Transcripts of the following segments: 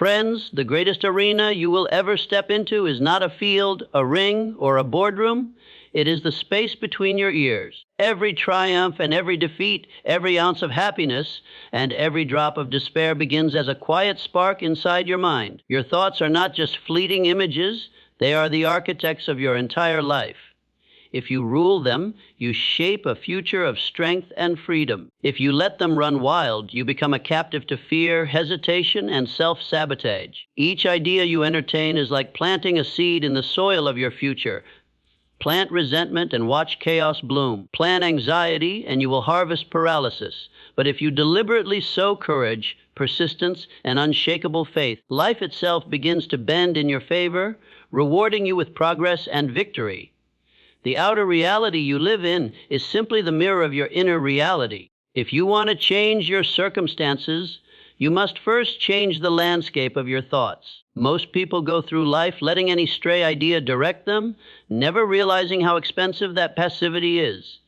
Friends, the greatest arena you will ever step into is not a field, a ring, or a boardroom. It is the space between your ears. Every triumph and every defeat, every ounce of happiness, and every drop of despair begins as a quiet spark inside your mind. Your thoughts are not just fleeting images, they are the architects of your entire life. If you rule them, you shape a future of strength and freedom. If you let them run wild, you become a captive to fear, hesitation, and self-sabotage. Each idea you entertain is like planting a seed in the soil of your future. Plant resentment and watch chaos bloom. Plant anxiety and you will harvest paralysis. But if you deliberately sow courage, persistence, and unshakable faith, life itself begins to bend in your favor, rewarding you with progress and victory. The outer reality you live in is simply the mirror of your inner reality. If you want to change your circumstances, you must first change the landscape of your thoughts. Most people go through life letting any stray idea direct them, never realizing how expensive that passivity is.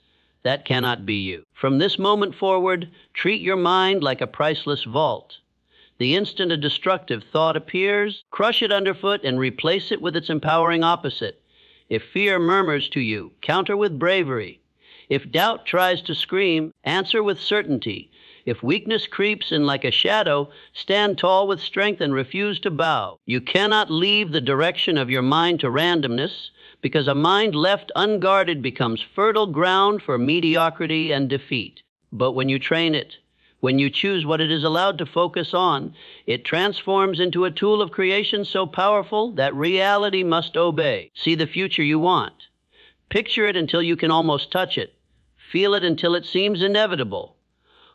That cannot be you. From this moment forward, treat your mind like a priceless vault. The instant a destructive thought appears, crush it underfoot and replace it with its empowering opposite. If fear murmurs to you, counter with bravery. If doubt tries to scream, answer with certainty. If weakness creeps in like a shadow, stand tall with strength and refuse to bow. You cannot leave the direction of your mind to randomness, because a mind left unguarded becomes fertile ground for mediocrity and defeat. But when you train it, when you choose what it is allowed to focus on, it transforms into a tool of creation so powerful that reality must obey. See the future you want. Picture it until you can almost touch it. Feel it until it seems inevitable.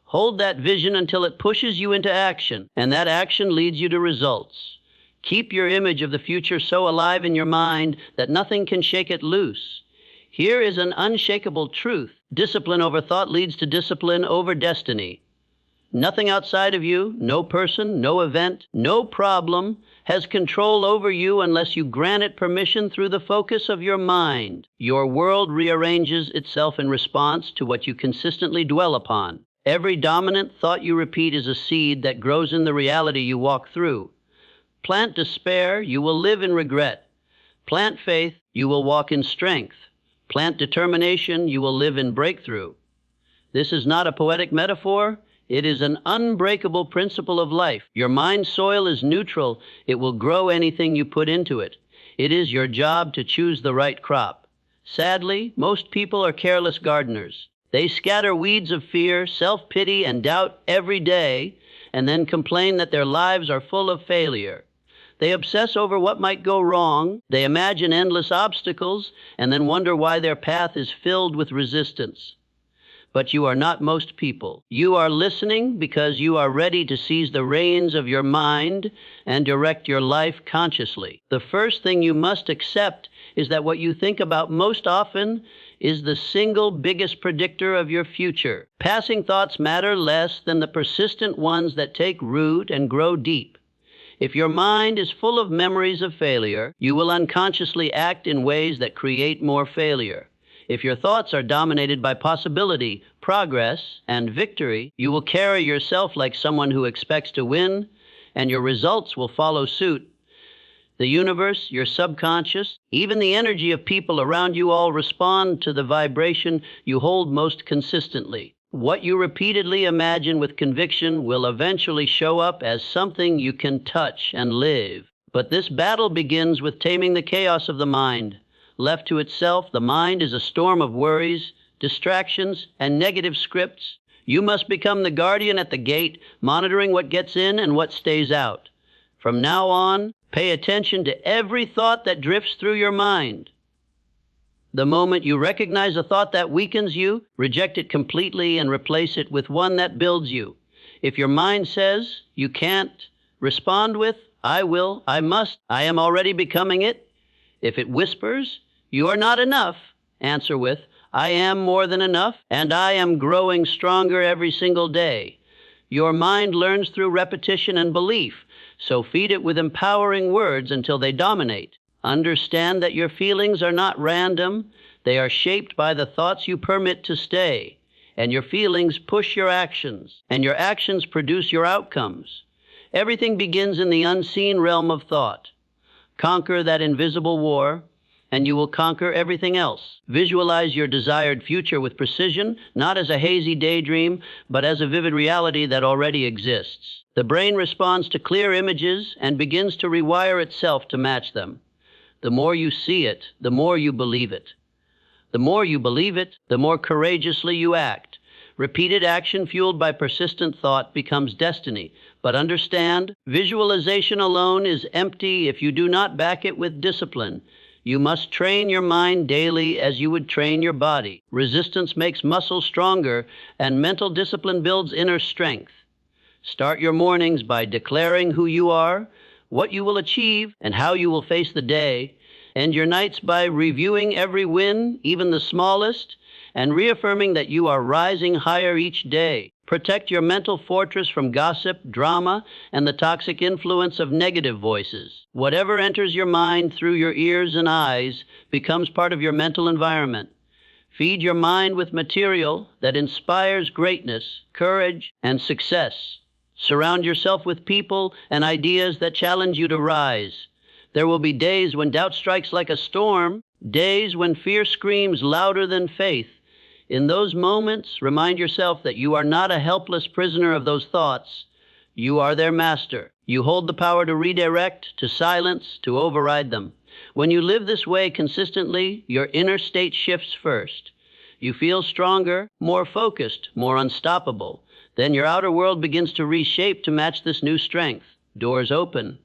Hold that vision until it pushes you into action, and that action leads you to results. Keep your image of the future so alive in your mind that nothing can shake it loose. Here is an unshakable truth. Discipline over thought leads to discipline over destiny. Nothing outside of you, no person, no event, no problem, has control over you unless you grant it permission through the focus of your mind. Your world rearranges itself in response to what you consistently dwell upon. Every dominant thought you repeat is a seed that grows in the reality you walk through. Plant despair, you will live in regret. Plant faith, you will walk in strength. Plant determination, you will live in breakthrough. This is not a poetic metaphor. It is an unbreakable principle of life. Your mind soil is neutral. It will grow anything you put into it. It is your job to choose the right crop. Sadly, most people are careless gardeners. They scatter weeds of fear, self-pity, and doubt every day, and then complain that their lives are full of failure. They obsess over what might go wrong. They imagine endless obstacles, and then wonder why their path is filled with resistance. But you are not most people. You are listening because you are ready to seize the reins of your mind and direct your life consciously. The first thing you must accept is that what you think about most often is the single biggest predictor of your future. Passing thoughts matter less than the persistent ones that take root and grow deep. If your mind is full of memories of failure, you will unconsciously act in ways that create more failure. If your thoughts are dominated by possibility, progress, and victory, you will carry yourself like someone who expects to win, and your results will follow suit. The universe, your subconscious, even the energy of people around you all respond to the vibration you hold most consistently. What you repeatedly imagine with conviction will eventually show up as something you can touch and live. But this battle begins with taming the chaos of the mind. Left to itself, the mind is a storm of worries, distractions, and negative scripts. You must become the guardian at the gate, monitoring what gets in and what stays out. From now on, pay attention to every thought that drifts through your mind. The moment you recognize a thought that weakens you, reject it completely and replace it with one that builds you. If your mind says, "You can't," respond with, "I will, I must, I am already becoming it." If it whispers, "You are not enough," answer with, "I am more than enough, and I am growing stronger every single day." Your mind learns through repetition and belief, so feed it with empowering words until they dominate. Understand that your feelings are not random. They are shaped by the thoughts you permit to stay, and your feelings push your actions, and your actions produce your outcomes. Everything begins in the unseen realm of thought. Conquer that invisible war, and you will conquer everything else. Visualize your desired future with precision, not as a hazy daydream, but as a vivid reality that already exists. The brain responds to clear images and begins to rewire itself to match them. The more you see it, the more you believe it. The more you believe it, the more courageously you act. Repeated action fueled by persistent thought becomes destiny. But understand, visualization alone is empty if you do not back it with discipline. You must train your mind daily as you would train your body. Resistance makes muscle stronger, and mental discipline builds inner strength. Start your mornings by declaring who you are, what you will achieve, and how you will face the day. End your nights by reviewing every win, even the smallest, and reaffirming that you are rising higher each day. Protect your mental fortress from gossip, drama, and the toxic influence of negative voices. Whatever enters your mind through your ears and eyes becomes part of your mental environment. Feed your mind with material that inspires greatness, courage, and success. Surround yourself with people and ideas that challenge you to rise. There will be days when doubt strikes like a storm, days when fear screams louder than faith. In those moments, remind yourself that you are not a helpless prisoner of those thoughts. You are their master. You hold the power to redirect, to silence, to override them. When you live this way consistently, your inner state shifts first. You feel stronger, more focused, more unstoppable. Then your outer world begins to reshape to match this new strength. Doors open.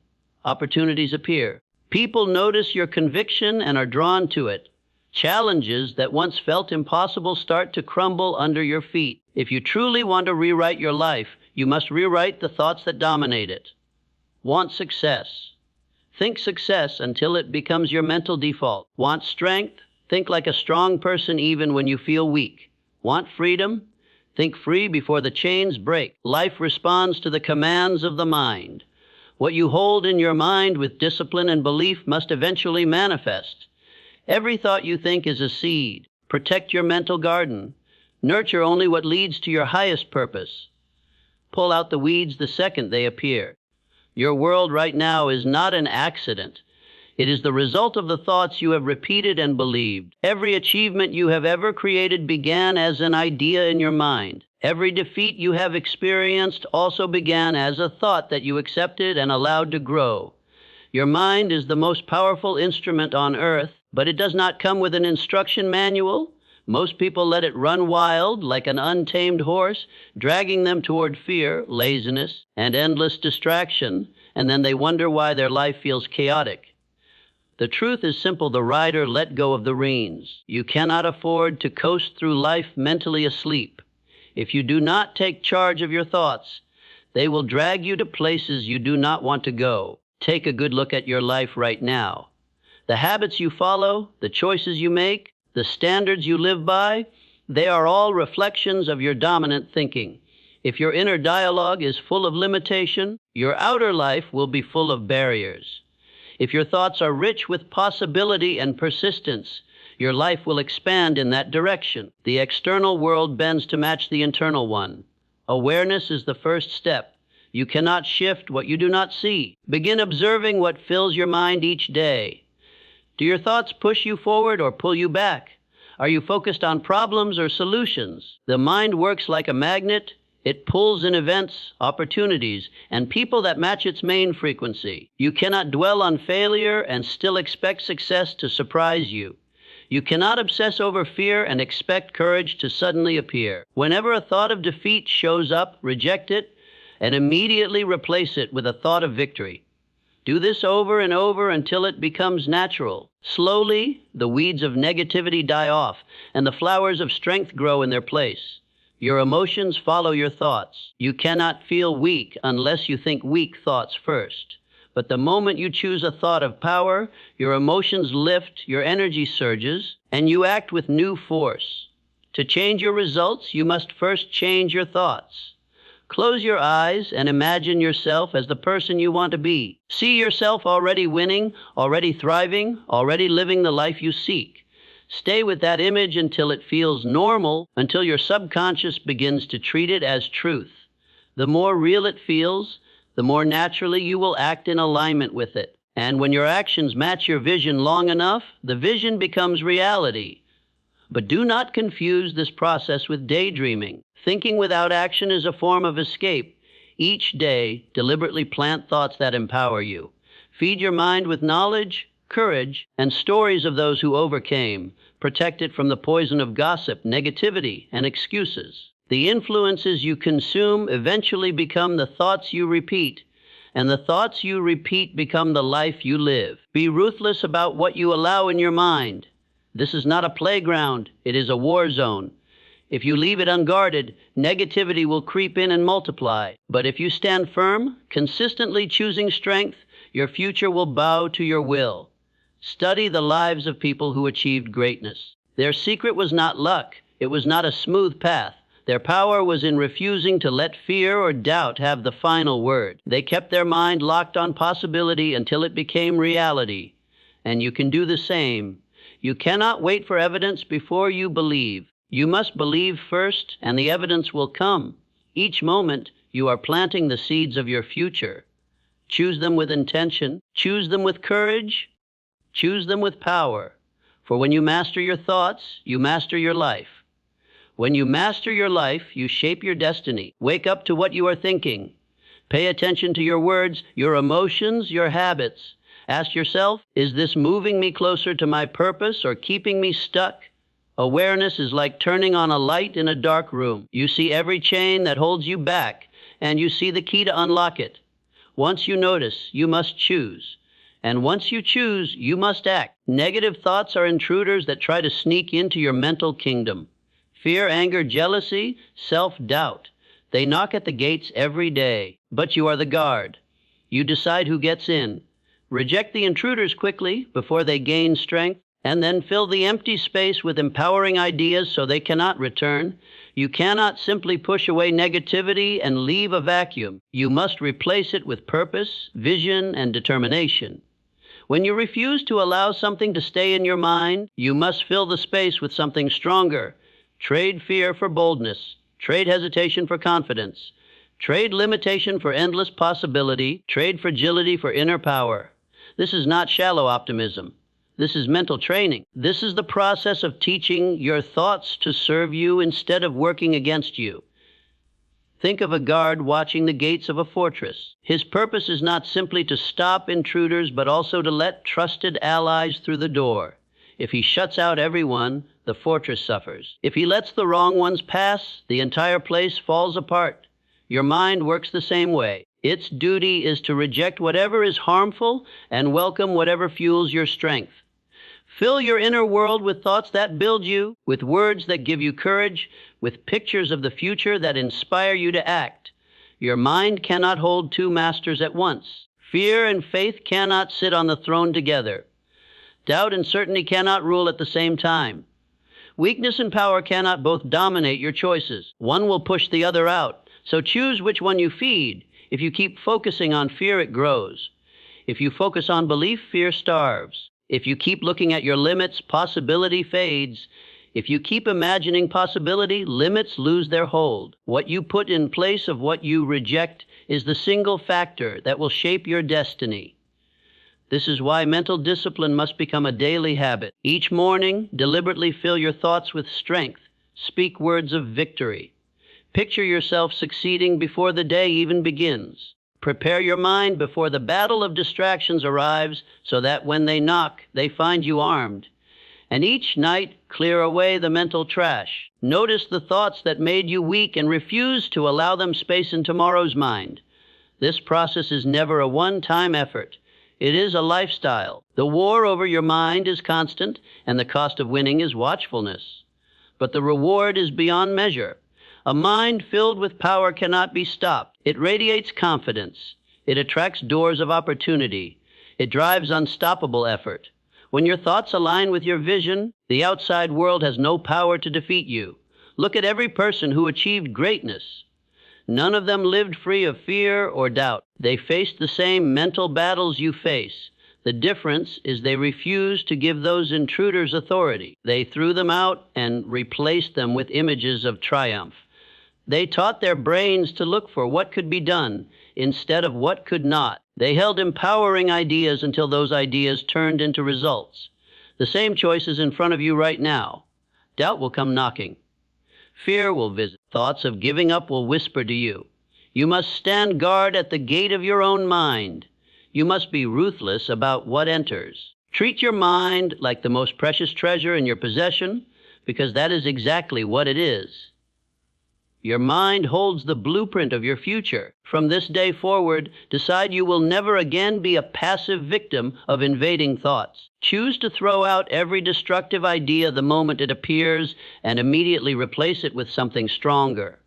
Opportunities appear. People notice your conviction and are drawn to it. Challenges that once felt impossible start to crumble under your feet. If you truly want to rewrite your life, you must rewrite the thoughts that dominate it. Want success? Think success until it becomes your mental default. Want strength? Think like a strong person even when you feel weak. Want freedom? Think free before the chains break. Life responds to the commands of the mind. What you hold in your mind with discipline and belief must eventually manifest. Every thought you think is a seed. Protect your mental garden. Nurture only what leads to your highest purpose. Pull out the weeds the second they appear. Your world right now is not an accident. It is the result of the thoughts you have repeated and believed. Every achievement you have ever created began as an idea in your mind. Every defeat you have experienced also began as a thought that you accepted and allowed to grow. Your mind is the most powerful instrument on earth, but it does not come with an instruction manual. Most people let it run wild like an untamed horse, dragging them toward fear, laziness, and endless distraction, and then they wonder why their life feels chaotic. The truth is simple. The rider let go of the reins. You cannot afford to coast through life mentally asleep. If you do not take charge of your thoughts, they will drag you to places you do not want to go. Take a good look at your life right now. The habits you follow, the choices you make, the standards you live by, they are all reflections of your dominant thinking. If your inner dialogue is full of limitation, your outer life will be full of barriers. If your thoughts are rich with possibility and persistence, your life will expand in that direction. The external world bends to match the internal one. Awareness is the first step. You cannot shift what you do not see. Begin observing what fills your mind each day. Do your thoughts push you forward or pull you back? Are you focused on problems or solutions? The mind works like a magnet. It pulls in events, opportunities, and people that match its main frequency. You cannot dwell on failure and still expect success to surprise you. You cannot obsess over fear and expect courage to suddenly appear. Whenever a thought of defeat shows up, reject it and immediately replace it with a thought of victory. Do this over and over until it becomes natural. Slowly, the weeds of negativity die off and the flowers of strength grow in their place. Your emotions follow your thoughts. You cannot feel weak unless you think weak thoughts first. But the moment you choose a thought of power, your emotions lift, your energy surges, and you act with new force. To change your results, you must first change your thoughts. Close your eyes and imagine yourself as the person you want to be. See yourself already winning, already thriving, already living the life you seek. Stay with that image until it feels normal, until your subconscious begins to treat it as truth. The more real it feels, the more naturally you will act in alignment with it. And when your actions match your vision long enough, the vision becomes reality. But do not confuse this process with daydreaming. Thinking without action is a form of escape. Each day, deliberately plant thoughts that empower you. Feed your mind with knowledge, courage, and stories of those who overcame. Protect it from the poison of gossip, negativity, and excuses. The influences you consume eventually become the thoughts you repeat, and the thoughts you repeat become the life you live. Be ruthless about what you allow in your mind. This is not a playground, it is a war zone. If you leave it unguarded, negativity will creep in and multiply. But if you stand firm, consistently choosing strength, your future will bow to your will. Study the lives of people who achieved greatness. Their secret was not luck. It was not a smooth path. Their power was in refusing to let fear or doubt have the final word. They kept their mind locked on possibility until it became reality. And you can do the same. You cannot wait for evidence before you believe. You must believe first, and the evidence will come. Each moment, you are planting the seeds of your future. Choose them with intention. Choose them with courage. Choose them with power. For when you master your thoughts, you master your life. When you master your life, you shape your destiny. Wake up to what you are thinking. Pay attention to your words, your emotions, your habits. Ask yourself, is this moving me closer to my purpose or keeping me stuck? Awareness is like turning on a light in a dark room. You see every chain that holds you back, and you see the key to unlock it. Once you notice, you must choose. And once you choose, you must act. Negative thoughts are intruders that try to sneak into your mental kingdom. Fear, anger, jealousy, self-doubt. They knock at the gates every day, but you are the guard. You decide who gets in. Reject the intruders quickly before they gain strength, and then fill the empty space with empowering ideas so they cannot return. You cannot simply push away negativity and leave a vacuum. You must replace it with purpose, vision, and determination. When you refuse to allow something to stay in your mind, you must fill the space with something stronger. Trade fear for boldness. Trade hesitation for confidence. Trade limitation for endless possibility. Trade fragility for inner power. This is not shallow optimism. This is mental training. This is the process of teaching your thoughts to serve you instead of working against you. Think of a guard watching the gates of a fortress. His purpose is not simply to stop intruders, but also to let trusted allies through the door. If he shuts out everyone, the fortress suffers. If he lets the wrong ones pass, the entire place falls apart. Your mind works the same way. Its duty is to reject whatever is harmful and welcome whatever fuels your strength. Fill your inner world with thoughts that build you, with words that give you courage, with pictures of the future that inspire you to act. Your mind cannot hold two masters at once. Fear and faith cannot sit on the throne together. Doubt and certainty cannot rule at the same time. Weakness and power cannot both dominate your choices. One will push the other out. So choose which one you feed. If you keep focusing on fear, it grows. If you focus on belief, fear starves. If you keep looking at your limits, possibility fades. If you keep imagining possibility, limits lose their hold. What you put in place of what you reject is the single factor that will shape your destiny. This is why mental discipline must become a daily habit. Each morning, deliberately fill your thoughts with strength. Speak words of victory. Picture yourself succeeding before the day even begins. Prepare your mind before the battle of distractions arrives so that when they knock, they find you armed. And each night, clear away the mental trash. Notice the thoughts that made you weak and refuse to allow them space in tomorrow's mind. This process is never a one-time effort. It is a lifestyle. The war over your mind is constant, and the cost of winning is watchfulness. But the reward is beyond measure. A mind filled with power cannot be stopped. It radiates confidence. It attracts doors of opportunity. It drives unstoppable effort. When your thoughts align with your vision, the outside world has no power to defeat you. Look at every person who achieved greatness. None of them lived free of fear or doubt. They faced the same mental battles you face. The difference is they refused to give those intruders authority. They threw them out and replaced them with images of triumph. They taught their brains to look for what could be done instead of what could not. They held empowering ideas until those ideas turned into results. The same choice is in front of you right now. Doubt will come knocking. Fear will visit. Thoughts of giving up will whisper to you. You must stand guard at the gate of your own mind. You must be ruthless about what enters. Treat your mind like the most precious treasure in your possession, because that is exactly what it is. Your mind holds the blueprint of your future. From this day forward, decide you will never again be a passive victim of invading thoughts. Choose to throw out every destructive idea the moment it appears and immediately replace it with something stronger.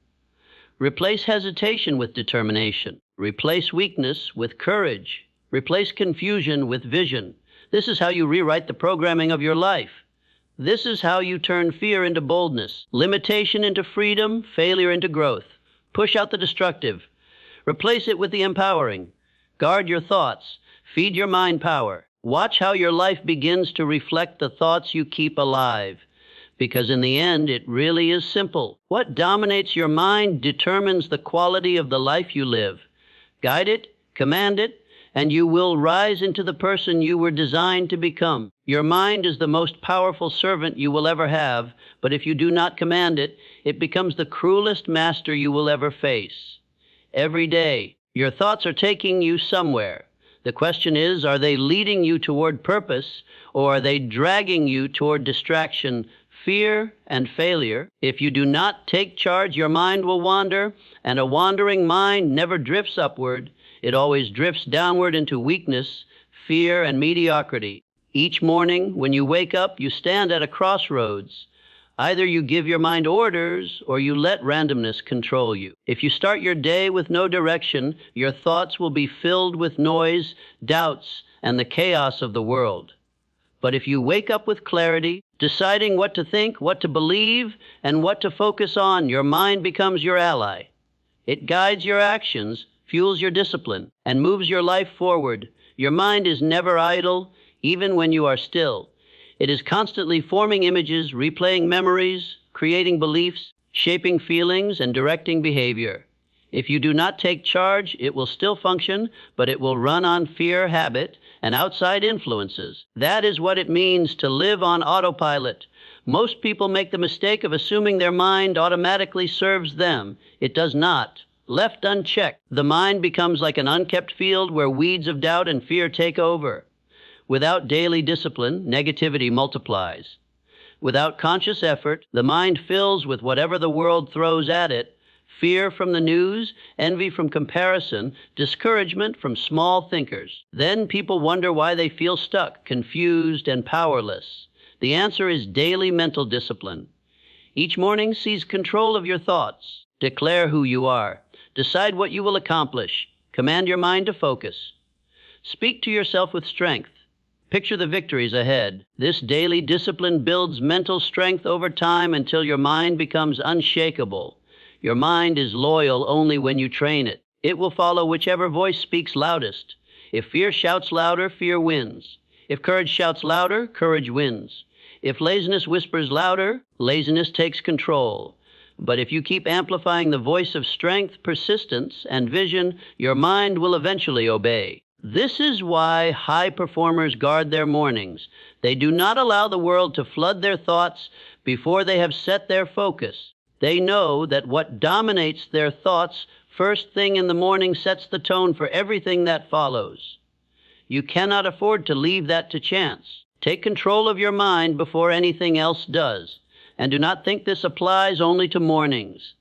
Replace hesitation with determination. Replace weakness with courage. Replace confusion with vision. This is how you rewrite the programming of your life. This is how you turn fear into boldness, limitation into freedom, failure into growth. Push out the destructive. Replace it with the empowering. Guard your thoughts. Feed your mind power. Watch how your life begins to reflect the thoughts you keep alive. Because in the end, it really is simple. What dominates your mind determines the quality of the life you live. Guide it, command it, and you will rise into the person you were designed to become. Your mind is the most powerful servant you will ever have, but if you do not command it, it becomes the cruelest master you will ever face. Every day, your thoughts are taking you somewhere. The question is, are they leading you toward purpose, or are they dragging you toward distraction, fear, and failure? If you do not take charge, your mind will wander, and a wandering mind never drifts upward. It always drifts downward into weakness, fear, and mediocrity. Each morning, when you wake up, you stand at a crossroads. Either you give your mind orders, or you let randomness control you. If you start your day with no direction, your thoughts will be filled with noise, doubts, and the chaos of the world. But if you wake up with clarity, deciding what to think, what to believe, and what to focus on, your mind becomes your ally. It guides your actions, fuels your discipline, and moves your life forward. Your mind is never idle, even when you are still. It is constantly forming images, replaying memories, creating beliefs, shaping feelings, and directing behavior. If you do not take charge, it will still function, but it will run on fear, habit, and outside influences. That is what it means to live on autopilot. Most people make the mistake of assuming their mind automatically serves them. It does not. Left unchecked, the mind becomes like an unkept field where weeds of doubt and fear take over. Without daily discipline, negativity multiplies. Without conscious effort, the mind fills with whatever the world throws at it: fear from the news, envy from comparison, discouragement from small thinkers. Then people wonder why they feel stuck, confused, and powerless. The answer is daily mental discipline. Each morning, seize control of your thoughts. Declare who you are. Decide what you will accomplish. Command your mind to focus. Speak to yourself with strength. Picture the victories ahead. This daily discipline builds mental strength over time until your mind becomes unshakable. Your mind is loyal only when you train it. It will follow whichever voice speaks loudest. If fear shouts louder, fear wins. If courage shouts louder, courage wins. If laziness whispers louder, laziness takes control. But if you keep amplifying the voice of strength, persistence, and vision, your mind will eventually obey. This is why high performers guard their mornings. They do not allow the world to flood their thoughts before they have set their focus. They know that what dominates their thoughts first thing in the morning sets the tone for everything that follows. You cannot afford to leave that to chance. Take control of your mind before anything else does. And do not think this applies only to mornings.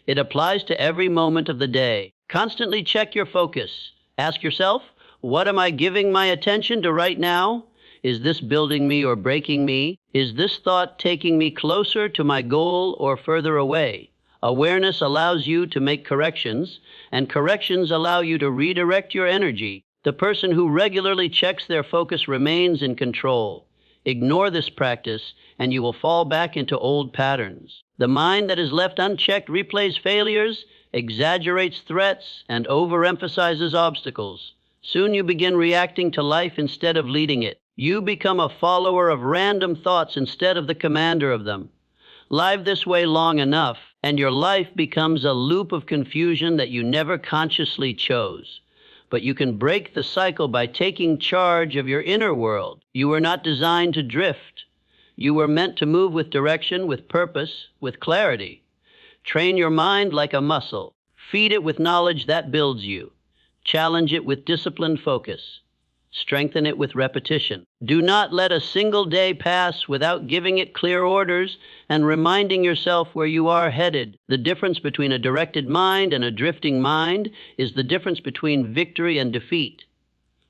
It applies to every moment of the day. Constantly check your focus. Ask yourself, what am I giving my attention to right now? Is this building me or breaking me? Is this thought taking me closer to my goal or further away? Awareness allows you to make corrections, and corrections allow you to redirect your energy. The person who regularly checks their focus remains in control. Ignore this practice, and you will fall back into old patterns. The mind that is left unchecked replays failures, exaggerates threats, and overemphasizes obstacles. Soon you begin reacting to life instead of leading it. You become a follower of random thoughts instead of the commander of them. Live this way long enough, and your life becomes a loop of confusion that you never consciously chose. But you can break the cycle by taking charge of your inner world. You were not designed to drift. You were meant to move with direction, with purpose, with clarity. Train your mind like a muscle. Feed it with knowledge that builds you. Challenge it with disciplined focus. Strengthen it with repetition. Do not let a single day pass without giving it clear orders and reminding yourself where you are headed. The difference between a directed mind and a drifting mind is the difference between victory and defeat.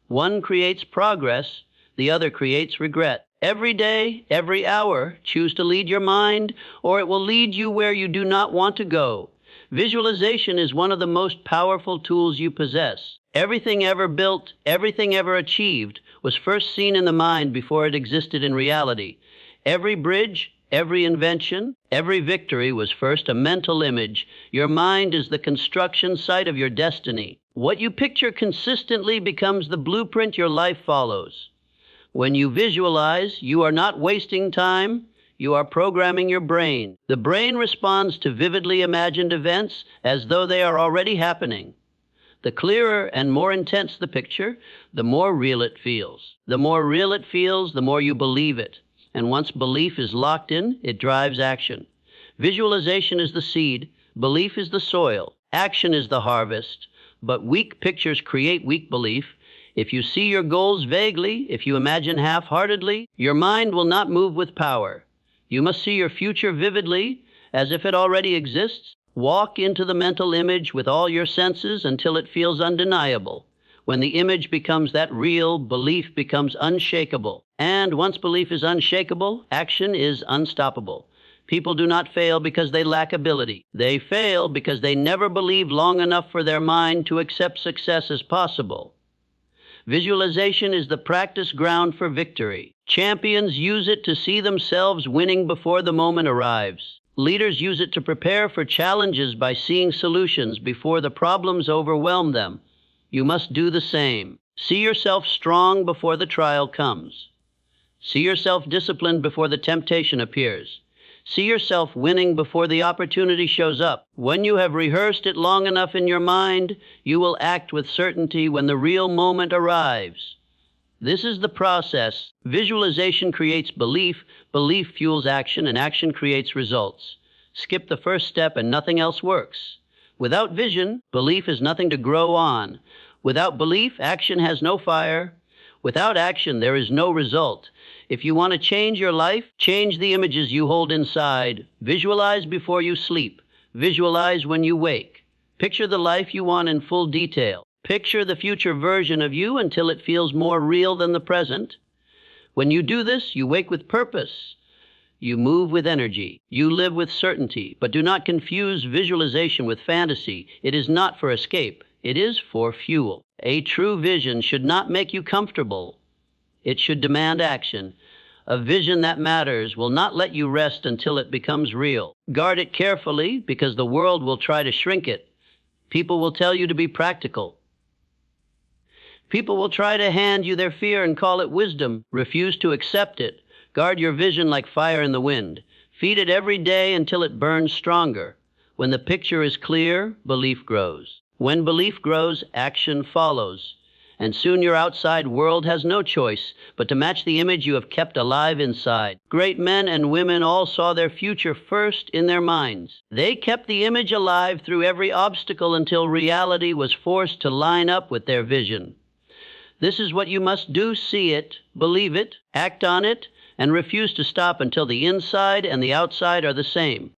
One creates progress, the other creates regret. Every day, every hour, choose to lead your mind, or it will lead you where you do not want to go. Visualization is one of the most powerful tools you possess. Everything ever built, everything ever achieved, was first seen in the mind before it existed in reality. Every bridge, every invention, every victory was first a mental image. Your mind is the construction site of your destiny. What you picture consistently becomes the blueprint your life follows. When you visualize, you are not wasting time. You are programming your brain. The brain responds to vividly imagined events as though they are already happening. The clearer and more intense the picture, the more real it feels. The more real it feels, the more you believe it. And once belief is locked in, it drives action. Visualization is the seed, belief is the soil, action is the harvest. But weak pictures create weak belief. If you see your goals vaguely, if you imagine half-heartedly, your mind will not move with power. You must see your future vividly, as if it already exists. Walk into the mental image with all your senses until it feels undeniable. When the image becomes that real, belief becomes unshakable. And once belief is unshakable, action is unstoppable. People do not fail because they lack ability. They fail because they never believe long enough for their mind to accept success as possible. Visualization is the practice ground for victory. Champions use it to see themselves winning before the moment arrives. Leaders use it to prepare for challenges by seeing solutions before the problems overwhelm them. You must do the same. See yourself strong before the trial comes. See yourself disciplined before the temptation appears. See yourself winning before the opportunity shows up. When you have rehearsed it long enough in your mind, you will act with certainty when the real moment arrives. This is the process. Visualization creates belief, belief fuels action, and action creates results. Skip the first step and nothing else works. Without vision, belief is nothing to grow on. Without belief, action has no fire. Without action, there is no result. If you want to change your life, change the images you hold inside. Visualize before you sleep. Visualize when you wake. Picture the life you want in full detail. Picture the future version of you until it feels more real than the present. When you do this, you wake with purpose. You move with energy. You live with certainty. But do not confuse visualization with fantasy. It is not for escape. It is for fuel. A true vision should not make you comfortable. It should demand action. A vision that matters will not let you rest until it becomes real. Guard it carefully because the world will try to shrink it. People will tell you to be practical. People will try to hand you their fear and call it wisdom. Refuse to accept it. Guard your vision like fire in the wind. Feed it every day until it burns stronger. When the picture is clear, belief grows. When belief grows, action follows. And soon your outside world has no choice but to match the image you have kept alive inside. Great men and women all saw their future first in their minds. They kept the image alive through every obstacle until reality was forced to line up with their vision. This is what you must do: see it, believe it, act on it, and refuse to stop until the inside and the outside are the same.